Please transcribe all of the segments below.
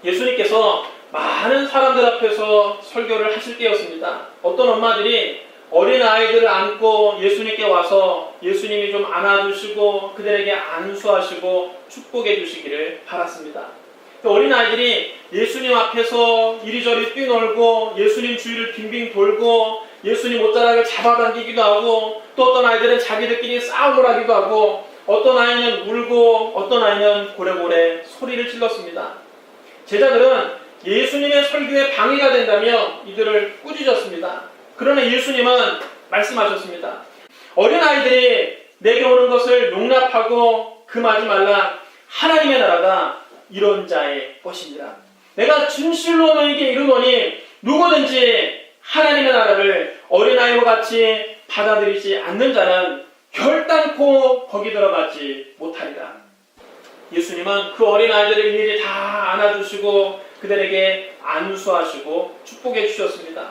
예수님께서 많은 사람들 앞에서 설교를 하실 때였습니다. 어떤 엄마들이 어린 아이들을 안고 예수님께 와서 예수님이 좀 안아주시고 그들에게 안수하시고 축복해 주시기를 바랐습니다. 어린 아이들이 예수님 앞에서 이리저리 뛰놀고 예수님 주위를 빙빙 돌고 예수님 옷자락을 잡아당기기도 하고, 또 어떤 아이들은 자기들끼리 싸움을 하기도 하고, 어떤 아이는 울고 어떤 아이는 고래고래 소리를 질렀습니다. 제자들은 예수님의 설교에 방해가 된다며 이들을 꾸짖었습니다. 그러나 예수님은 말씀하셨습니다. 어린아이들이 내게 오는 것을 용납하고 금하지 말라. 하나님의 나라가 이런 자의 것이니라. 내가 진실로 너에게 이르노니 누구든지 하나님의 나라를 어린아이와 같이 받아들이지 않는 자는 결단코 거기 들어가지 못하리라. 예수님은 그 어린아이들을 일일이 다 안아주시고 그들에게 안수하시고 축복해 주셨습니다.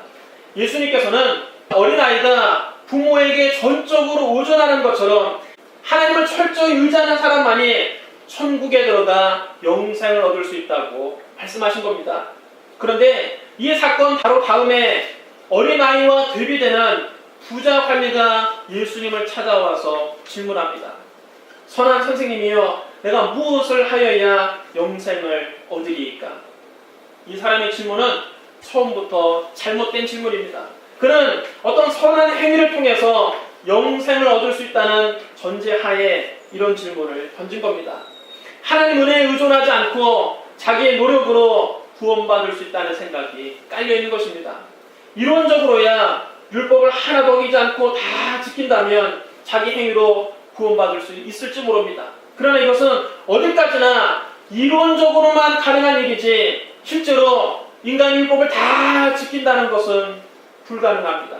예수님께서는 어린아이가 부모에게 전적으로 의존하는 것처럼 하나님을 철저히 의지하는 사람만이 천국에 들어가 영생을 얻을 수 있다고 말씀하신 겁니다. 그런데 이 사건 바로 다음에 어린아이와 대비되는 부자 관리가 예수님을 찾아와서 질문합니다. 선한 선생님이여, 내가 무엇을 하여야 영생을 얻으리이까? 이 사람의 질문은 처음부터 잘못된 질문입니다. 그는 어떤 선한 행위를 통해서 영생을 얻을 수 있다는 전제하에 이런 질문을 던진 겁니다. 하나님 은혜에 의존하지 않고 자기의 노력으로 구원받을 수 있다는 생각이 깔려있는 것입니다. 이론적으로야 율법을 하나도 어기지 않고 다 지킨다면 자기 행위로 구원받을 수 있을지 모릅니다. 그러나 이것은 어디까지나 이론적으로만 가능한 일이지 실제로 인간의 율법을 다 지킨다는 것은 불가능합니다.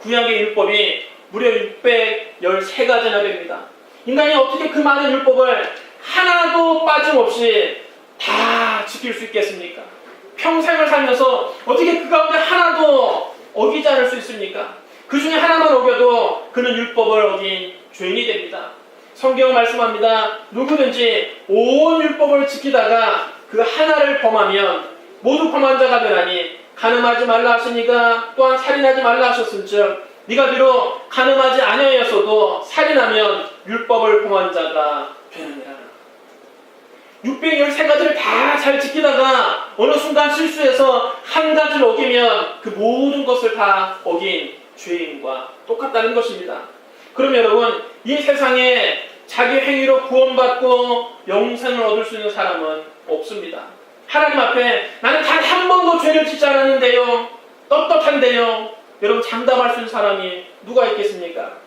구약의 율법이 무려 613가지나 됩니다. 인간이 어떻게 그 많은 율법을 하나도 빠짐없이 다 지킬 수 있겠습니까? 평생을 살면서 어떻게 그 가운데 하나도 어기지 않을 수 있습니까? 그 중에 하나만 어겨도 그는 율법을 어긴 죄인이 됩니다. 성경은 말씀합니다. 누구든지 온 율법을 지키다가 그 하나를 범하면 모두 범한 자가 되나니, 간음하지 말라 하시니가 또한 살인하지 말라 하셨은즉 네가 비록 간음하지 아니하였어도 살인하면 율법을 범한 자가 되느니라. 613가지를 다 잘 지키다가 어느 순간 실수해서 한 가지를 어기면 그 모든 것을 다 어긴 죄인과 똑같다는 것입니다. 그럼 여러분, 이 세상에 자기 행위로 구원받고 영생을 얻을 수 있는 사람은 없습니다. 하나님 앞에 나는 단 한 번도 죄를 짓지 않았는데요, 떳떳한데요, 여러분 장담할 수 있는 사람이 누가 있겠습니까?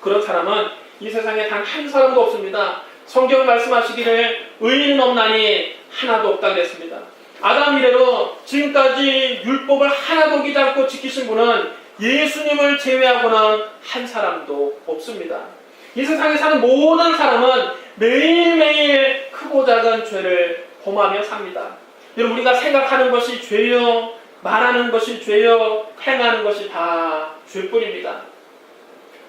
그런 사람은 이 세상에 단 한 사람도 없습니다. 성경 말씀하시기를 의인은 없나니 하나도 없다 그랬습니다. 아담 이래로 지금까지 율법을 하나도 어기지 않고 지키신 분은 예수님을 제외하고는 한 사람도 없습니다. 이 세상에 사는 모든 사람은 매일매일 크고 작은 죄를 범하며 삽니다. 여러분, 우리가 생각하는 것이 죄요, 말하는 것이 죄요, 행하는 것이 다 죄뿐입니다.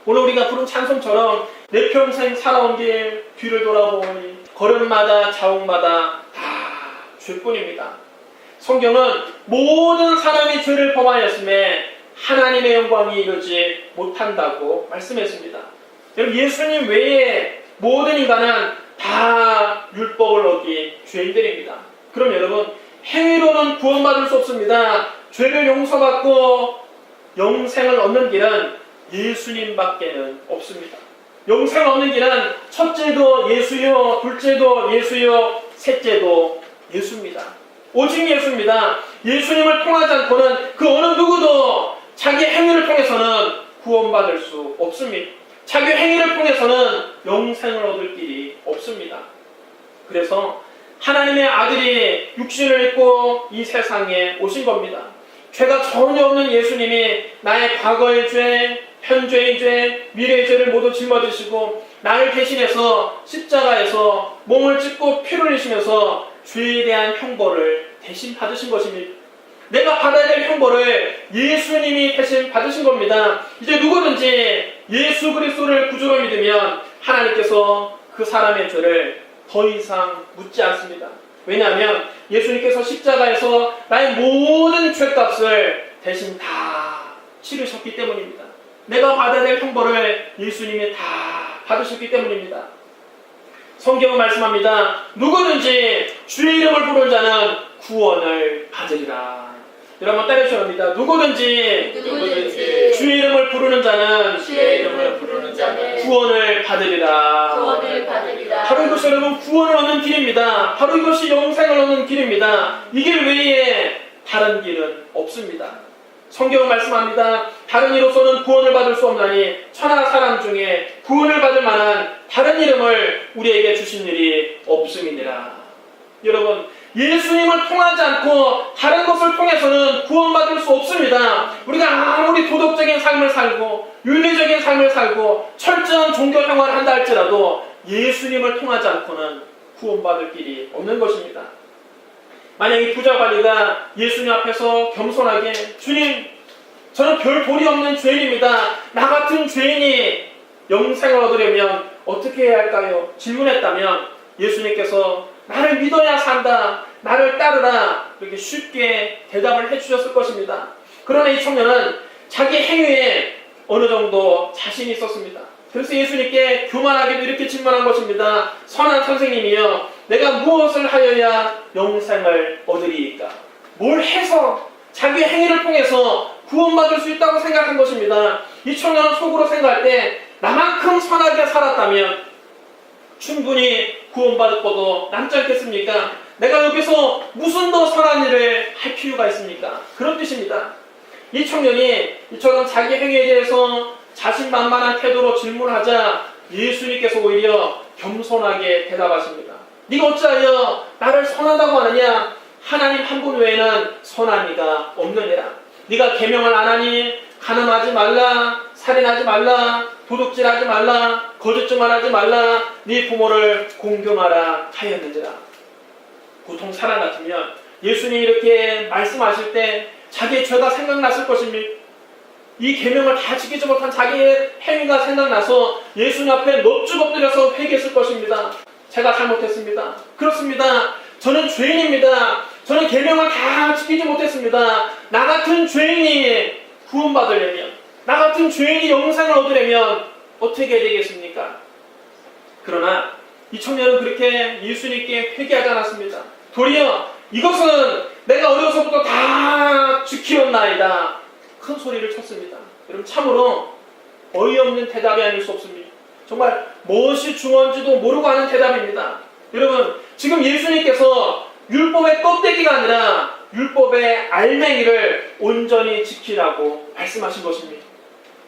오늘 우리가 부른 찬송처럼 내 평생 살아온 길 뒤를 돌아보니 걸음마다 자옥마다 다 죄뿐입니다. 성경은 모든 사람이 죄를 범하였음에 하나님의 영광이 이르지 못한다고 말씀했습니다. 여러분, 예수님 외에 모든 인간은 다 율법을 어긴 죄인들입니다. 그럼 여러분, 행위로는 구원받을 수 없습니다. 죄를 용서받고 영생을 얻는 길은 예수님밖에는 없습니다. 영생을 얻는 길은 첫째도 예수요, 둘째도 예수요, 셋째도 예수입니다. 오직 예수입니다. 예수님을 통하지 않고는 그 어느 누구도 자기 행위를 통해서는 구원받을 수 없습니다. 자기 행위를 통해서는 영생을 얻을 길이 없습니다. 그래서 하나님의 아들이 육신을 입고 이 세상에 오신 겁니다. 죄가 전혀 없는 예수님이 나의 과거의 죄, 현재의 죄, 미래의 죄를 모두 짊어지시고 나를 대신해서 십자가에서 몸을 찢고 피를 흘리시면서 죄에 대한 형벌을 대신 받으신 것입니다. 내가 받아야 될 형벌을 예수님이 대신 받으신 겁니다. 이제 누구든지 예수 그리스도를 구주로 믿으면 하나님께서 그 사람의 죄를 더 이상 묻지 않습니다. 왜냐하면 예수님께서 십자가에서 나의 모든 죄값을 대신 다 치르셨기 때문입니다. 내가 받아야 될 형벌을 예수님이 다 받으셨기 때문입니다. 성경은 말씀합니다. 누구든지 주의 이름을 부르는 자는 구원을 받으리라. 여러분 따라해주셔야 합니다. 누구든지 주의 이름을 부르는 자는 구원을 받으리라. 바로 이것이 여러분 구원을 얻는 길입니다. 바로 이것이 영생을 얻는 길입니다. 이 길 외에 다른 길은 없습니다. 성경은 말씀합니다. 다른 이로서는 구원을 받을 수 없나니 천하 사람 중에 구원을 받을 만한 다른 이름을 우리에게 주신 일이 없음이니라. 여러분 예수님을 통하지 않고 다른 것을 통해서는 구원받을 수 없습니다. 우리가 아무리 도덕적인 삶을 살고 윤리적인 삶을 살고 철저한 종교 생활을 한다 할지라도 예수님을 통하지 않고는 구원받을 길이 없는 것입니다. 만약 이 부자 관리가 예수님 앞에서 겸손하게 주님 저는 별 도리 없는 죄인입니다. 나 같은 죄인이 영생을 얻으려면 어떻게 해야 할까요? 질문했다면 예수님께서 나를 믿어야 산다. 나를 따르라. 이렇게 쉽게 대답을 해주셨을 것입니다. 그러나 이 청년은 자기 행위에 어느 정도 자신이 있었습니다. 그래서 예수님께 교만하게도 이렇게 질문한 것입니다. 선한 선생님이여 내가 무엇을 하여야 영생을 얻으리이까? 뭘 해서 자기 행위를 통해서 구원받을 수 있다고 생각한 것입니다. 이 청년은 속으로 생각할 때 나만큼 선하게 살았다면 충분히 구원받을 것도 남지 않겠습니까? 내가 여기서 무슨 더 선한 일을 할 필요가 있습니까? 그런 뜻입니다. 이 청년이 이처럼 자기 행위에 대해서 자신만만한 태도로 질문하자 예수님께서 오히려 겸손하게 대답하십니다. 네가 어찌하여 나를 선하다고 하느냐? 하나님 한 분 외에는 선한 이가 없느니라. 네가 계명을 안 하니 간음하지 말라, 살인하지 말라, 도둑질하지 말라, 거짓말하지 말라, 네 부모를 공경하라 하였느니라. 보통 사람 같으면 예수님이 이렇게 말씀하실 때 자기의 죄가 생각났을 것입니다. 이 계명을 다 지키지 못한 자기의 행위가 생각나서 예수님 앞에 넙죽 엎드려서 회개했을 것입니다. 제가 잘못했습니다. 그렇습니다. 저는 죄인입니다. 저는 계명을 다 지키지 못했습니다. 나 같은 죄인이 구원받으려면, 나 같은 죄인이 영생을 얻으려면 어떻게 해야 되겠습니까? 그러나 이 청년은 그렇게 예수님께 회개하지 않았습니다. 도리어 이것은 내가 어려서부터 다 지키었나이다. 큰 소리를 쳤습니다. 여러분 참으로 어이없는 대답이 아닐 수 없습니다. 정말 무엇이 중요한지도 모르고 하는 대답입니다. 여러분 지금 예수님께서 율법의 껍데기가 아니라 율법의 알맹이를 온전히 지키라고 말씀하신 것입니다.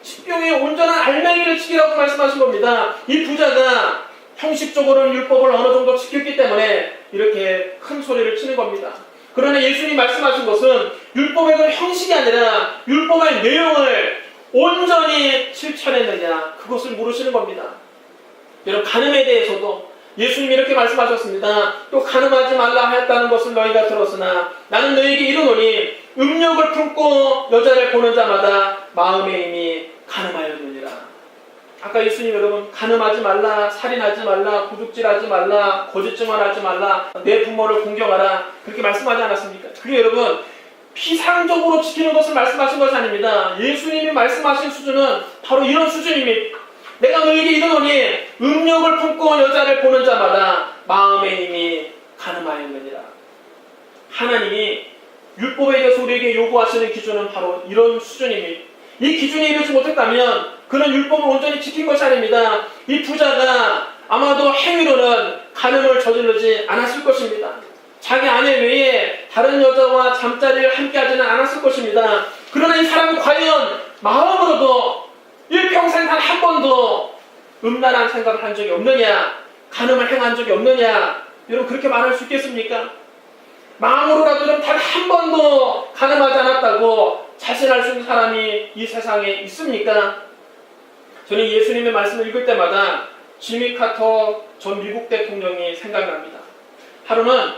십경의 온전한 알맹이를 지키라고 말씀하신 겁니다. 이 부자가 형식적으로는 율법을 어느 정도 지켰기 때문에 이렇게 큰 소리를 치는 겁니다. 그러나 예수님 말씀하신 것은 율법의 그 형식이 아니라 율법의 내용을 온전히 실천했느냐 그것을 물으시는 겁니다. 여러분 간음에 대해서도 예수님이 이렇게 말씀하셨습니다. 또 간음하지 말라 하였다는 것을 너희가 들었으나 나는 너희에게 이르노니 음욕을 품고 여자를 보는 자마다 마음에 이미 간음하였느니라. 아까 예수님 여러분 간음하지 말라, 살인하지 말라, 도둑질하지 말라, 거짓말하지 말라, 내 부모를 공경하라 그렇게 말씀하지 않았습니까? 그게 여러분 피상적으로 지키는 것을 말씀하신 것이 아닙니다. 예수님이 말씀하신 수준은 바로 이런 수준입니다. 내가 너에게 이르노니 음욕을 품고 여자를 보는 자마다 마음에 이미 간음하였느니라. 하나님이 율법에 대해서 우리에게 요구하시는 기준은 바로 이런 수준입니다. 이 기준에 이르지 못했다면 그는 율법을 온전히 지킨 것이 아닙니다. 이 부자가 아마도 행위로는 간음을 저지르지 않았을 것입니다. 자기 아내 외에 다른 여자와 잠자리를 함께하지는 않았을 것입니다. 그러나 이 사람은 과연 마음으로도 일평생 단 한 번도 음란한 생각을 한 적이 없느냐, 간음을 행한 적이 없느냐, 여러분 그렇게 말할 수 있겠습니까? 마음으로라도 단 한 번도 간음하지 않았다고 자신할 수 있는 사람이 이 세상에 있습니까? 저는 예수님의 말씀을 읽을 때마다 지미 카터 전 미국 대통령이 생각납니다. 하루는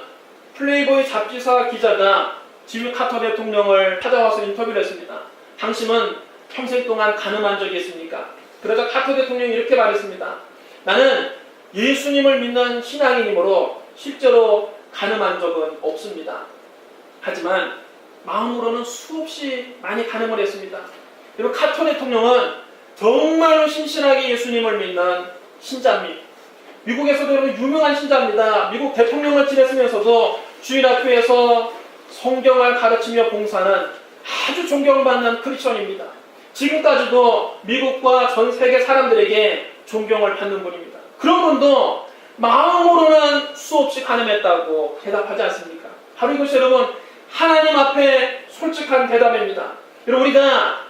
플레이보이 잡지사 기자가 지미 카터 대통령을 찾아와서 인터뷰를 했습니다. 당신은 평생 동안 간음한 적이 있습니까? 그러자 카터 대통령이 이렇게 말했습니다. 나는 예수님을 믿는 신앙인이므로 실제로 가늠한 적은 없습니다. 하지만 마음으로는 수없이 많이 가늠을 했습니다. 그리고 카토 대통령은 정말로 신실하게 예수님을 믿는 신자입니다. 미국에서도 여러분 유명한 신자입니다. 미국 대통령을 지냈으면서도 주일학교에서 성경을 가르치며 봉사하는 아주 존경받는 크리스천입니다. 지금까지도 미국과 전 세계 사람들에게 존경을 받는 분입니다. 그런 분도 마음으로는 수없이 가늠했다고 대답하지 않습니까? 바로 이것이 여러분 하나님 앞에 솔직한 대답입니다. 여러분 우리가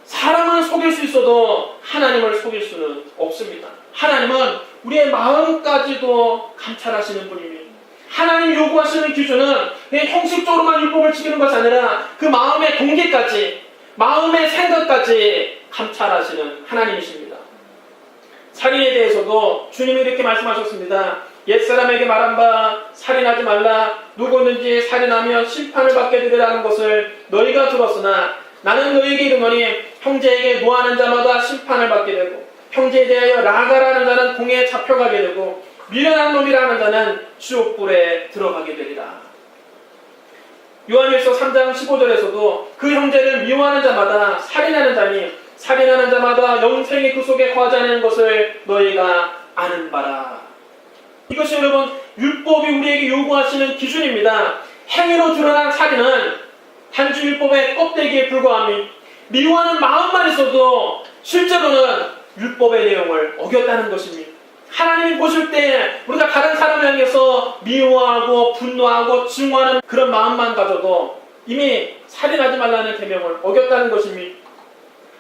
사람을 속일 수 있어도 하나님을 속일 수는 없습니다. 하나님은 우리의 마음까지도 감찰하시는 분입니다. 하나님 요구하시는 기준은 그냥 형식적으로만 율법을 지키는 것이 아니라 그 마음의 동기까지, 마음의 생각까지 감찰하시는 하나님이십니다. 살인에 대해서도 주님이 이렇게 말씀하셨습니다. 옛사람에게 말한 바 살인하지 말라. 누구든지 살인하면 심판을 받게 되리라는 것을 너희가 들었으나 나는 너희에게 이르노니 형제에게 노하는 자마다 심판을 받게 되고 형제에 대하여 나아가라는 자는 공에 잡혀가게 되고 미련한 놈이라는 자는 지옥불에 들어가게 되리라. 요한일서 3장 15절에서도 그 형제를 미워하는 자마다 살인하는 자니 살인하는 자마다 영생이 그 속에 거하지 않는 것을 너희가 아는 바라. 이것이 여러분 율법이 우리에게 요구하시는 기준입니다. 행위로 드러난 살인은 단지 율법의 껍데기에 불과함이 미워하는 마음만 있어도 실제로는 율법의 내용을 어겼다는 것입니다. 하나님이 보실 때 우리가 다른 사람을 향해서 미워하고 분노하고 증오하는 그런 마음만 가져도 이미 살인하지 말라는 계명을 어겼다는 것입니다.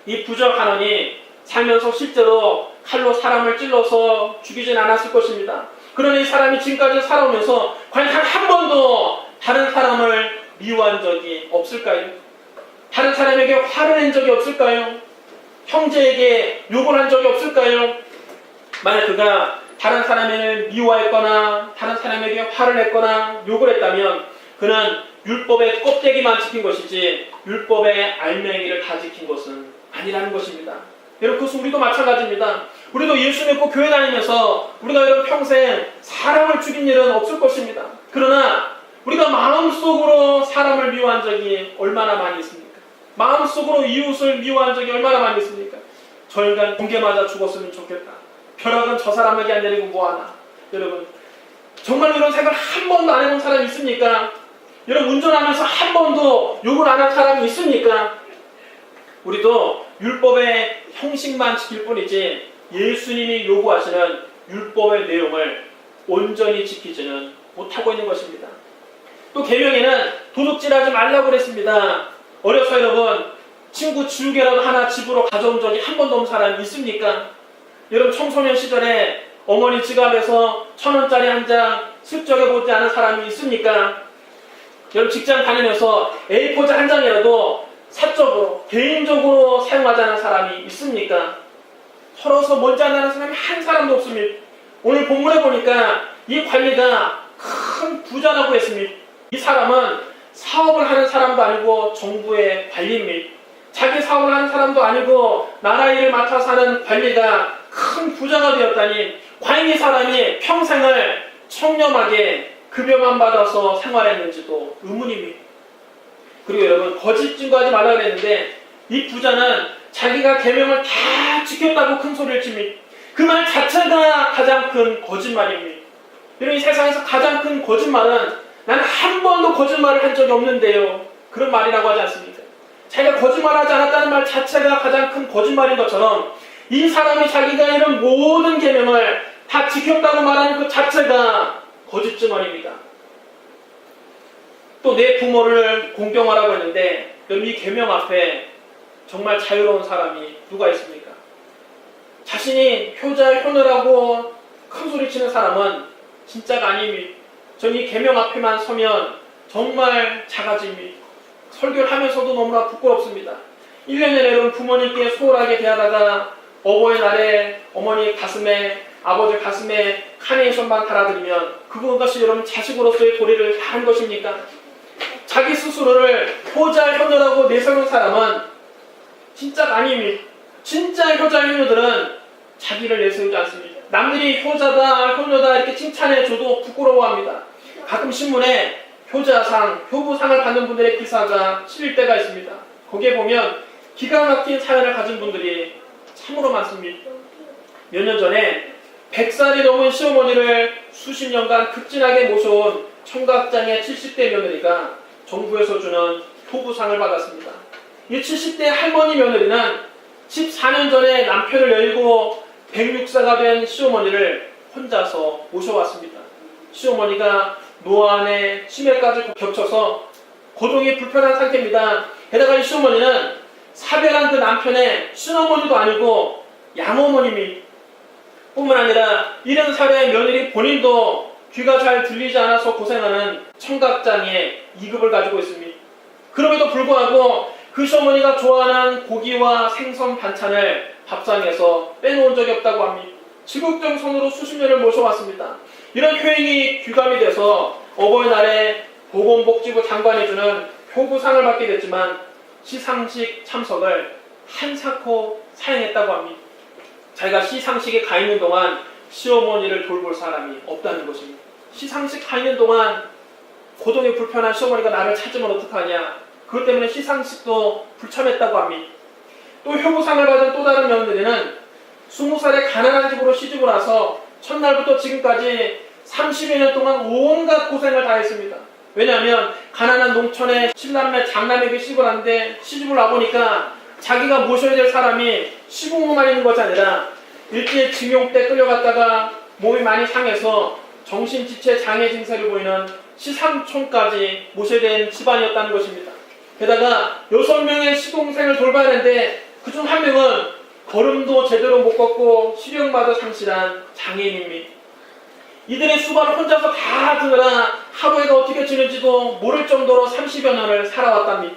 이 부적 한원이 살면서 실제로 칼로 사람을 찔러서 죽이진 않았을 것입니다. 그러나 이 사람이 지금까지 살아오면서 과연 한 번도 다른 사람을 미워한 적이 없을까요? 다른 사람에게 화를 낸 적이 없을까요? 형제에게 욕을 한 적이 없을까요? 만약 그가 다른 사람을 미워했거나 다른 사람에게 화를 냈거나 욕을 했다면 그는 율법의 껍데기만 지킨 것이지 율법의 알맹이를 다 지킨 것은 아니라는 것입니다. 여러분 그것은 우리도 마찬가지입니다. 우리도 예수 믿고 교회 다니면서 우리가 여러분 평생 사람을 죽인 일은 없을 것입니다. 그러나 우리가 마음속으로 사람을 미워한 적이 얼마나 많이 있습니까? 마음속으로 이웃을 미워한 적이 얼마나 많이 있습니까? 저 인간 번개 맞아 죽었으면 좋겠다. 벼락은 저 사람에게 안 내리고 뭐하나. 여러분 정말 이런 생각을 한 번도 안 해본 사람이 있습니까? 여러분 운전하면서 한 번도 욕을 안 한 사람이 있습니까? 우리도 율법의 형식만 지킬 뿐이지 예수님이 요구하시는 율법의 내용을 온전히 지키지는 못하고 있는 것입니다. 또 계명에는 도둑질하지 말라고 그랬습니다. 어려서 여러분 친구 지우개라도 하나 집으로 가져온 적이 한 번도 없는 사람이 있습니까? 여러분 청소년 시절에 어머니 지갑에서 1,000원짜리 한 장 슬쩍 보지 않은 사람이 있습니까? 여러분 직장 다니면서 A4지 한 장이라도 사적으로 개인적으로 사용하지 않은 사람이 있습니까? 털어서 먼지 안 나는 사람이 한 사람도 없습니다. 오늘 본문에 보니까 이 관리가 큰 부자라고 했습니다. 이 사람은 사업을 하는 사람도 아니고 정부의 관리입니다. 자기 사업을 하는 사람도 아니고 나라 일을 맡아서 하는 관리가 큰 부자가 되었다니 과연 이 사람이 평생을 청렴하게 급여만 받아서 생활했는지도 의문입니다. 그리고 여러분 거짓 증거하지 말라 그랬는데 이 부자는 자기가 계명을 다 지켰다고 큰 소리를 칩니다. 그 말 자체가 가장 큰 거짓말입니다. 여러분 이 세상에서 가장 큰 거짓말은 나는 한 번도 거짓말을 한 적이 없는데요. 그런 말이라고 하지 않습니까? 자기가 거짓말하지 않았다는 말 자체가 가장 큰 거짓말인 것처럼 이 사람이 자기가 이런 모든 계명을 다 지켰다고 말하는 그 자체가 거짓 증언입니다. 또 내 부모를 공경하라고 했는데 여러분 이 계명 앞에 정말 자유로운 사람이 누가 있습니까? 자신이 효자 효느라고 큰 소리 치는 사람은 진짜가 아닙니다. 전 이 계명 앞에만 서면 정말 작아집니다. 설교를 하면서도 너무나 부끄럽습니다. 1년 내내 여러분 부모님께 소홀하게 대하다가 어버이날에 어머니 가슴에 아버지 가슴에 카네이션만 달아드리면 그것이 여러분 자식으로서의 도리를 다한 것입니까? 자기 스스로를 효자 효녀라고 내세우는 사람은 진짜가 아닙니다. 진짜 효자 효녀들은 자기를 내세우지 않습니다. 남들이 효자다 효녀다 이렇게 칭찬해줘도 부끄러워합니다. 가끔 신문에 효자상, 효부상을 받는 분들의 기사가 실릴 때가 있습니다. 거기에 보면 기가 막힌 사연을 가진 분들이 참으로 많습니다. 몇 년 전에 100살이 넘은 시어머니를 수십 년간 극진하게 모셔온 청각장애 70대 며느리가 정부에서 주는 효부상을 받았습니다. 이 70대 할머니 며느리는 14년 전에 남편을 열고 106세가 된 시어머니를 혼자서 모셔왔습니다. 시어머니가 노안에 치매까지 겹쳐서 거동이 불편한 상태입니다. 게다가 이 시어머니는 사별한 그 남편의 친어머니도 아니고 양어머님이 뿐만 아니라 70살의 며느리 본인도 귀가 잘 들리지 않아서 고생하는 청각장애 2급을 가지고 있습니다. 그럼에도 불구하고 그 시어머니가 좋아하는 고기와 생선 반찬을 밥상에서 빼놓은 적이 없다고 합니다. 지극정성으로 수십 년을 모셔왔습니다. 이런 효행이 귀감이 돼서 어버이날에 보건복지부 장관이 주는 효부상을 받게 됐지만 시상식 참석을 한사코 사양했다고 합니다. 자기가 시상식에 가 있는 동안 시어머니를 돌볼 사람이 없다는 것입니다. 시상식 가 있는 동안 고동이 불편한 시어머니가 나를 찾으면 어떡하냐. 그것 때문에 시상식도 불참했다고 합니다. 또 효부상을 받은 또 다른 며느리는 20살에 가난한 집으로 시집을 와서 첫날부터 지금까지 30여 년 동안 온갖 고생을 다 했습니다. 왜냐하면 가난한 농촌에 7남매 장남에게 시집을 왔는데 시집을 와보니까 자기가 모셔야 될 사람이 시부모만 있는 것이 아니라 일제 징용 때 끌려갔다가 몸이 많이 상해서 정신지체 장애 증세를 보이는 시삼촌까지 모셔야 된 집안이었다는 것입니다. 게다가 6명의 시동생을 돌봐야 하는데 그중 한 명은 걸음도 제대로 못 걷고 시력마저 상실한 장애인입니다. 이들의 수발을 혼자서 다 드느라 하루에가 어떻게 지는지도 모를 정도로 30여 년을 살아왔답니다.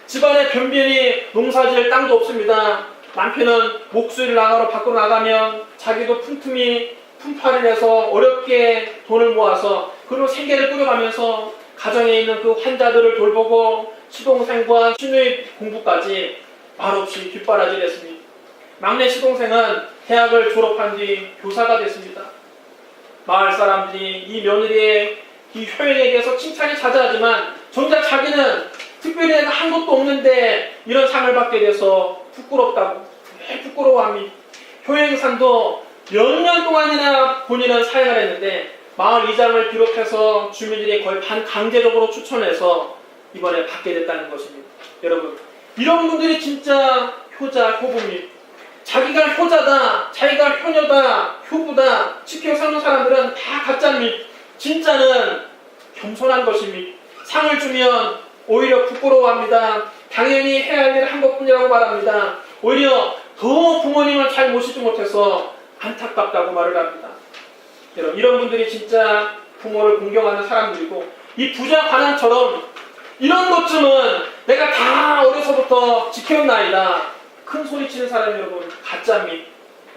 집안에 변변히 농사지을 땅도 없습니다. 남편은 목수일 나가러 밖으로 나가면 자기도 품팔이 내서 어렵게 돈을 모아서 그리고 생계를 꾸려가면서 가정에 있는 그 환자들을 돌보고 시동생과 시누이 공부까지 말없이 뒷바라지를 했습니다. 막내 시동생은 대학을 졸업한 뒤 교사가 됐습니다. 마을 사람들이 이 며느리의 이 효행에 대해서 칭찬이 자자하지만 정작 자기는 특별히 한 것도 없는데 이런 상을 받게 돼서 부끄럽다고 부끄러워합니다. 효행상도 몇 년 동안이나 본인은 사용을 했는데 마을 이장을 비롯해서 주민들이 거의 반강제적으로 추천해서 이번에 받게 됐다는 것입니다. 여러분, 이런 분들이 진짜 효자, 효부입니다. 자기가 효자다, 자기가 효녀다, 효부다 지켜 세우는 사람들은 다 가짜입니다. 진짜는 겸손한 것입니다. 상을 주면 오히려 부끄러워합니다. 당연히 해야 할 일을 한 것뿐이라고 말합니다. 오히려 더 부모님을 잘 모시지 못해서 안타깝다고 말을 합니다. 여러분, 이런 분들이 진짜 부모를 공경하는 사람들이고 이 부자 관원처럼 이런 것쯤은 내가 다 어려서부터 지켜온나이다 큰 소리 치는 사람이 여러분 가짜입니다.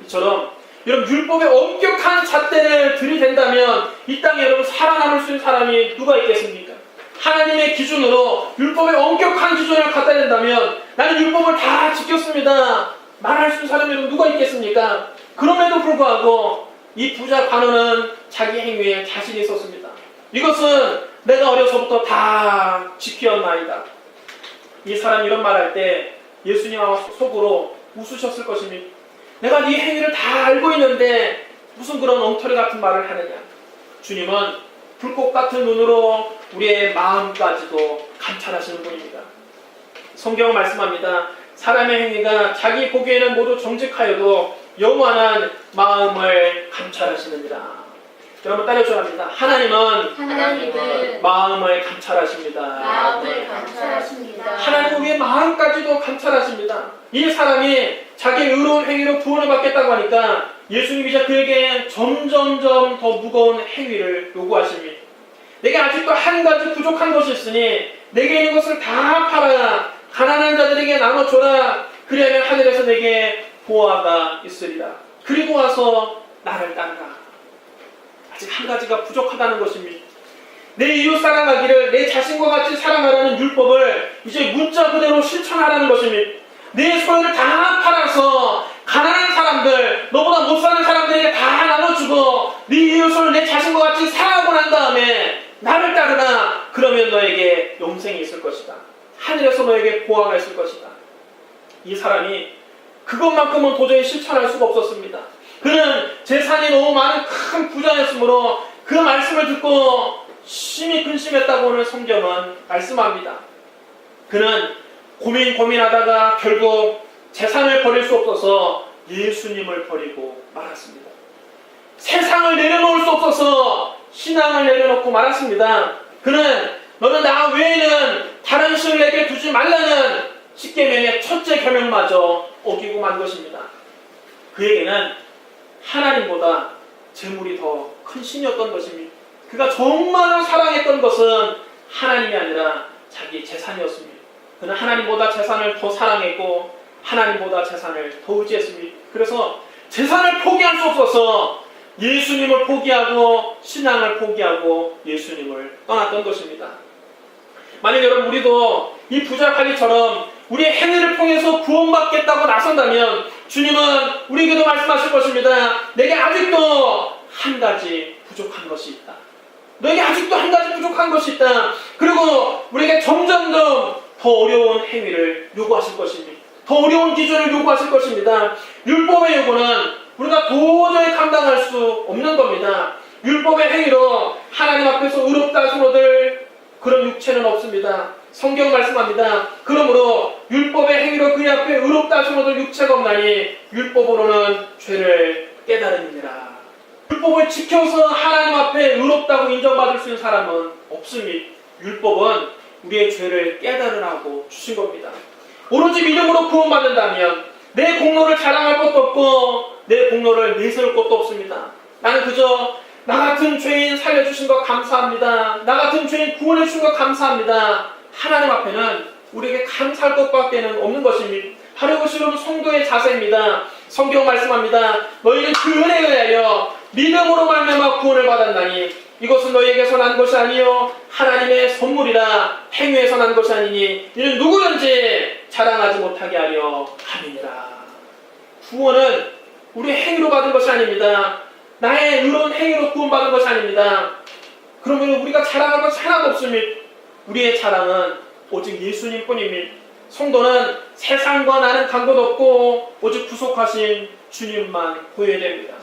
이처럼 여러분 율법의 엄격한 잣대를 들이댄다면 이 땅에 여러분 살아남을 수 있는 사람이 누가 있겠습니까? 하나님의 기준으로 율법의 엄격한 기준을 갖다 댄다면 나는 율법을 다 지켰습니다 말할 수 있는 사람이 여러분 누가 있겠습니까? 그럼에도 불구하고 이 부자 관원은 자기 행위에 자신이 있었습니다. 이것은 내가 어려서부터 다 지켰나이다. 이 사람이 이런 말할 때 예수님 아마 속으로 웃으셨을 것입니다. 내가 네 행위를 다 알고 있는데 무슨 그런 엉터리 같은 말을 하느냐. 주님은 불꽃 같은 눈으로 우리의 마음까지도 감찰하시는 분입니다. 성경은 말씀합니다. 사람의 행위가 자기 보기에는 모두 정직하여도 영원한 마음을 감찰하시느니라. 여러분 따라줘야 합니다. 하나님은 마음을 감찰하십니다. 하나님은 우리의 마음까지도 감찰하십니다. 이 사람이 자기 의로운 행위로 구원을 받겠다고 하니까 예수님이 이제 그에게 점점점 더 무거운 행위를 요구하십니다. 내게 아직도 한 가지 부족한 것이 있으니 내게 있는 것을 다 팔아 가난한 자들에게 나눠줘라. 그리하면 하늘에서 내게 보화가 있으리라. 그리고 와서 나를 따르라. 아직 한 가지가 부족하다는 것입니다. 내 이웃 사랑하기를 내 자신과 같이 사랑하라는 율법을 이제 문자 그대로 실천하라는 것입니다. 내 소유를 다 팔아서 가난한 사람들, 너보다 못 사는 사람들에게 다 나눠주고 네 이웃을 내 자신과 같이 사랑하고 난 다음에 나를 따르라. 그러면 너에게 영생이 있을 것이다. 하늘에서 너에게 보화가 있을 것이다. 이 사람이 그것만큼은 도저히 실천할 수가 없었습니다. 그는 재산이 너무 많은 큰 부자였으므로 그 말씀을 듣고 심히 근심했다고 오늘 성경은 말씀합니다. 그는 고민하다가 결국 재산을 버릴 수 없어서 예수님을 버리고 말았습니다. 세상을 내려놓을 수 없어서 신앙을 내려놓고 말았습니다. 그는 너는 나 외에는 다른 신을 내게 두지 말라는 십계명의 첫째 계명마저 어기고 만 것입니다. 그에게는 하나님보다 재물이 더 큰 신이었던 것입니다. 그가 정말로 사랑했던 것은 하나님이 아니라 자기 재산이었습니다. 그는 하나님보다 재산을 더 사랑했고 하나님보다 재산을 더 의지했습니다. 그래서 재산을 포기할 수 없어서 예수님을 포기하고 신앙을 포기하고 예수님을 떠났던 것입니다. 만약 여러분 우리도 이 부자 관리처럼 우리의 행위를 통해서 구원받겠다고 나선다면 주님은 우리에게도 말씀하실 것입니다. 내게 아직도 한 가지 부족한 것이 있다. 너에게 아직도 한 가지 부족한 것이 있다. 그리고 우리에게 점점점 더 어려운 행위를 요구하실 것입니다. 더 어려운 기준을 요구하실 것입니다. 율법의 요구는 우리가 도저히 감당할 수 없는 겁니다. 율법의 행위로 하나님 앞에서 의롭다 하신 얻을 그런 육체는 없습니다. 성경 말씀합니다. 그러므로 율법의 행위로 그의 앞에 의롭다 하신 얻을 육체가 없나니 율법으로는 죄를 깨달음이니라. 율법을 지켜서 하나님 앞에 의롭다고 인정받을 수 있는 사람은 없습니다. 율법은 우리의 죄를 깨달으라고 주신 겁니다. 오로지 믿음으로 구원받는다면 내 공로를 자랑할 것도 없고 내 공로를 내세울 것도 없습니다. 나는 그저 나 같은 죄인 살려주신 것 감사합니다. 나 같은 죄인 구원해 주신 것 감사합니다. 하나님 앞에는 우리에게 감사할 것밖에는 없는 것입니다. 바로 이것이 여러분 성도의 자세입니다. 성경 말씀합니다. 너희는 그 은혜에 의하여 믿음으로 말미암아 구원을 받았나니 이것은 너희에게서 난 것이 아니요 하나님의 선물이라. 행위에서 난 것이 아니니 이는 누구든지 자랑하지 못하게 하려 함이니라. 구원은 우리의 행위로 받은 것이 아닙니다. 나의 의로운 행위로 구원받은 것이 아닙니다. 그러면 우리가 자랑할 것이 하나도 없습니다. 우리의 자랑은 오직 예수님 뿐입니다. 성도는 세상과 나는 간 것 없고 오직 구속하신 주님만 보여야 됩니다.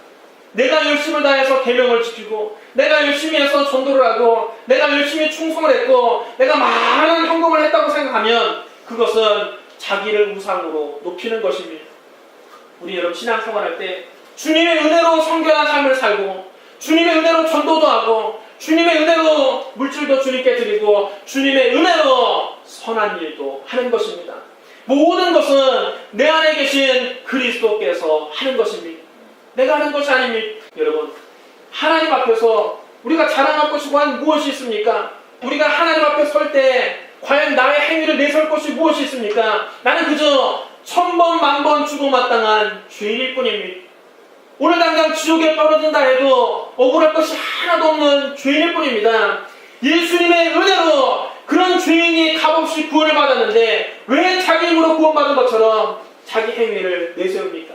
내가 열심을 다해서 계명을 지키고 내가 열심히 해서 전도를 하고 내가 열심히 충성을 했고 내가 많은 헌금을 했다고 생각하면 그것은 자기를 우상으로 높이는 것입니다. 우리 여러분 신앙생활할 때 주님의 은혜로 성결한 삶을 살고 주님의 은혜로 전도도 하고 주님의 은혜로 물질도 주님께 드리고 주님의 은혜로 선한 일도 하는 것입니다. 모든 것은 내 안에 계신 그리스도께서 하는 것입니다. 내가 하는 것이 아닙니다. 여러분 하나님 앞에서 우리가 자랑할 것이 과연 무엇이 있습니까? 우리가 하나님 앞에 설 때 과연 나의 행위를 내세울 것이 무엇이 있습니까? 나는 그저 1000번 만번 죽어마땅한 죄인일 뿐입니다. 오늘 당장 지옥에 떨어진다 해도 억울할 것이 하나도 없는 죄인일 뿐입니다. 예수님의 은혜로 그런 죄인이 값없이 구원을 받았는데 왜 자기 힘으로 구원받은 것처럼 자기 행위를 내세웁니까?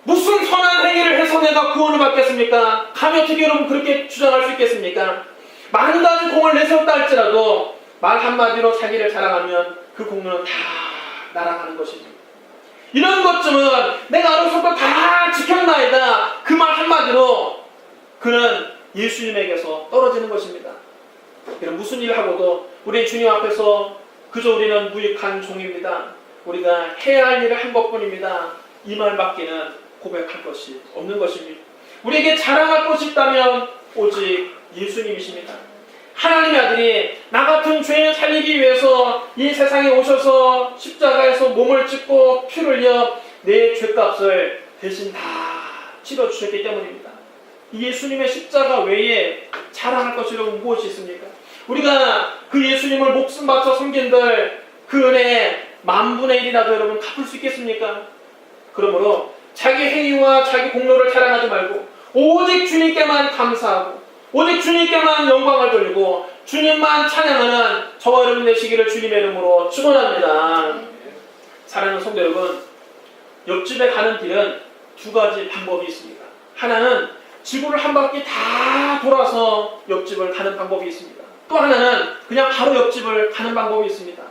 무슨 선한 행위를 해서 내가 구원을 받겠습니까? 감히 어떻게 여러분 그렇게 주장할 수 있겠습니까? 만 가지 공을 내세웠다 할지라도 말 한마디로 자기를 자랑하면 그 공로는 다 날아가는 것입니다. 이런 것쯤은 내가 어려서부터 다 지켰나이다. 그 말 한마디로 그는 예수님에게서 떨어지는 것입니다. 이런 무슨 일을 하고도 우리 주님 앞에서 그저 우리는 무익한 종입니다. 우리가 해야 할 일을 한 것뿐입니다. 이 말밖에는 고백할 것이 없는 것입니다. 우리에게 자랑할 것이 있다면 오직 예수님이십니다. 하나님의 아들이 나 같은 죄인 살리기 위해서 이 세상에 오셔서 십자가에서 몸을 찢고 피를 흘려 내 죄값을 대신 다 치러주셨기 때문입니다. 이 예수님의 십자가 외에 자랑할 것이 무엇이 있습니까? 우리가 그 예수님을 목숨 바쳐 섬긴들 그 은혜 10,000분의 1이라도 여러분 갚을 수 있겠습니까? 그러므로 자기 행위와 자기 공로를 자랑하지 말고 오직 주님께만 감사하고 오직 주님께만 영광을 돌리고 주님만 찬양하는 저와 여러분 되시기를 주님의 이름으로 축원합니다. 사랑하는 성도 여러분, 옆집에 가는 길은 두 가지 방법이 있습니다. 하나는 지구를 한 바퀴 다 돌아서 옆집을 가는 방법이 있습니다. 또 하나는 그냥 바로 옆집을 가는 방법이 있습니다.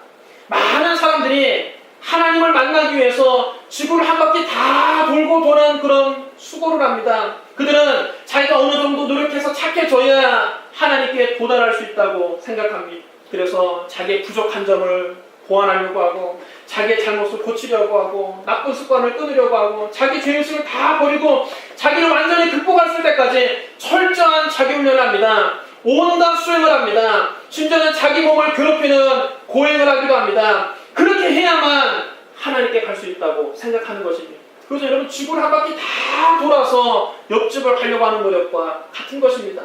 많은 사람들이 하나님을 만나기 위해서 지구를 한 바퀴 다 돌고 도는 그런 수고를 합니다. 그들은 자기가 어느 정도 노력해서 착해져야 하나님께 도달할 수 있다고 생각합니다. 그래서 자기의 부족한 점을 보완하려고 하고, 자기의 잘못을 고치려고 하고, 나쁜 습관을 끊으려고 하고, 자기 죄의식을 다 버리고 자기를 완전히 극복할 때까지 철저한 자기 훈련을 합니다. 온갖 수행을 합니다. 심지어는 자기 몸을 괴롭히는 고행을 하기도 합니다. 그렇게 해야만 하나님께 갈 수 있다고 생각하는 것입니다. 그래서 여러분, 지구를 한 바퀴 다 돌아서 옆집을 가려고 하는 노력과 같은 것입니다.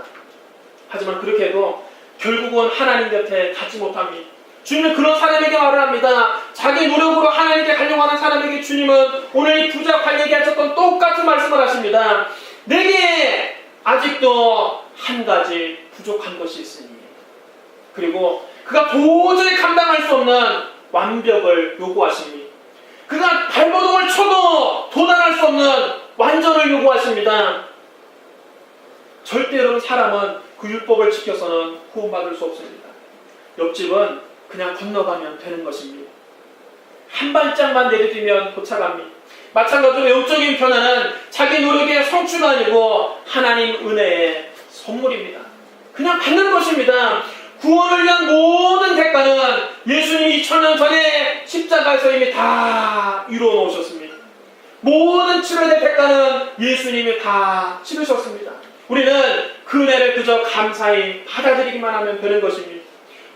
하지만 그렇게 해도 결국은 하나님 곁에 가지 못합니다. 주님은 그런 사람에게 말을 합니다. 자기 노력으로 하나님께 가려고 하는 사람에게 주님은 오늘 이 부자 관리에게 하셨던 똑같은 말씀을 하십니다. 내게 아직도 한 가지 부족한 것이 있으니, 그리고 그가 도저히 감당할 수 없는 완벽을 요구하십니다. 그가 발버둥을 쳐도 도달할 수 없는 완전을 요구하십니다. 절대 여러분, 사람은 그 율법을 지켜서는 구원받을 수 없습니다. 옆집은 그냥 건너가면 되는 것입니다. 한 발짝만 내디디면 도착합니다. 마찬가지로 영적인 변화는 자기 노력의 성취가 아니고 하나님 은혜의 선물입니다. 그냥 받는 것입니다. 구원을 위한 모든 대가는 예수님이 2000년 전에 십자가에서 이미 다 이루어 놓으셨습니다. 모든 치료의 대가는 예수님이 다 치르셨습니다. 우리는 그 은혜를 그저 감사히 받아들이기만 하면 되는 것입니다.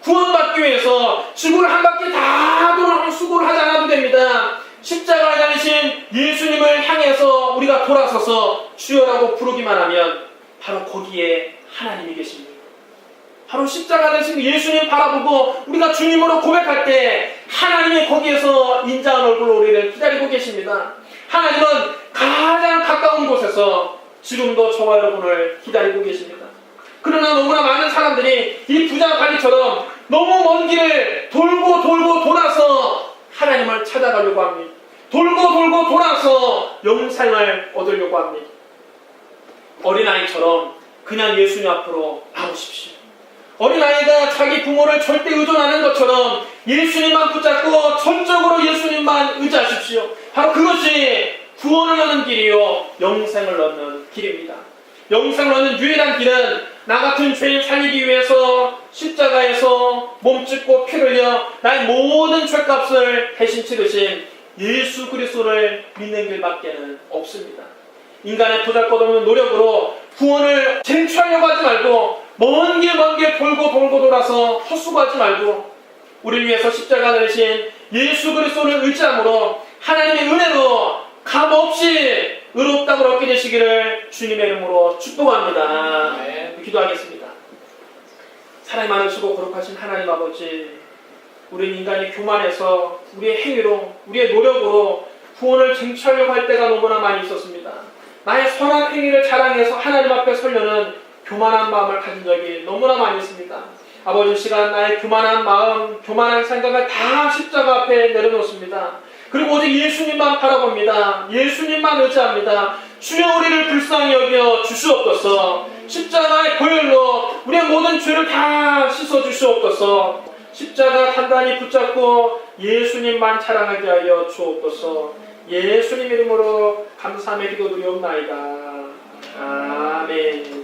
구원받기 위해서 지구를 한 바퀴 다 도는 수고를 하지 않아도 됩니다. 십자가에 달리신 예수님을 향해서 우리가 돌아서서 주여라고 부르기만 하면 바로 거기에 하나님이 계십니다. 바로 십자가 되신 예수님 바라보고 우리가 주님으로 고백할 때 하나님이 거기에서 인자한 얼굴로 우리를 기다리고 계십니다. 하나님은 가장 가까운 곳에서 지금도 저와 여러분을 기다리고 계십니다. 그러나 너무나 많은 사람들이 이 부자 관리처럼 너무 먼 길을 돌고 돌아서 하나님을 찾아가려고 합니다. 돌고 돌아서 영생을 얻으려고 합니다. 어린아이처럼 그냥 예수님 앞으로 나오십시오. 어린아이가 자기 부모를 절대 의존하는 것처럼 예수님만 붙잡고 전적으로 예수님만 의지하십시오. 바로 그것이 구원을 얻는 길이요, 영생을 얻는 길입니다. 영생을 얻는 유일한 길은 나 같은 죄인 살리기 위해서 십자가에서 몸짓고 피 흘려 나의 모든 죄값을 대신 치르신 예수 그리스도를 믿는 길밖에는 없습니다. 인간의 보잘것없는 노력으로 구원을 쟁취하려고 하지 말고 먼 길 돌고 돌아서 헛수고하지 말고 우리를 위해서 십자가 되신 예수 그리스도를 의지함으로 하나님의 은혜로 값없이 의롭다고 얻게 되시기를 주님의 이름으로 축복합니다. 기도하겠습니다. 사랑이 많으시고 거룩하신 하나님 아버지, 우리 인간이 교만해서 우리의 행위로 우리의 노력으로 구원을 쟁취하려고 할 때가 너무나 많이 있었습니다. 나의 선한 행위를 자랑해서 하나님 앞에 서려는 교만한 마음을 가진 적이 너무나 많이 있습니다. 아버지, 시간 나의 교만한 마음, 교만한 생각을 다 십자가 앞에 내려놓습니다. 그리고 오직 예수님만 바라봅니다. 예수님만 의지합니다. 주여 우리를 불쌍히 여겨 주시옵소서. 십자가의 보혈로 우리의 모든 죄를 다 씻어 주시옵소서. 십자가 단단히 붙잡고 예수님만 자랑하게 하여 주옵소서. 예수님 이름으로 감사하며 기도드리옵나이다. 아멘.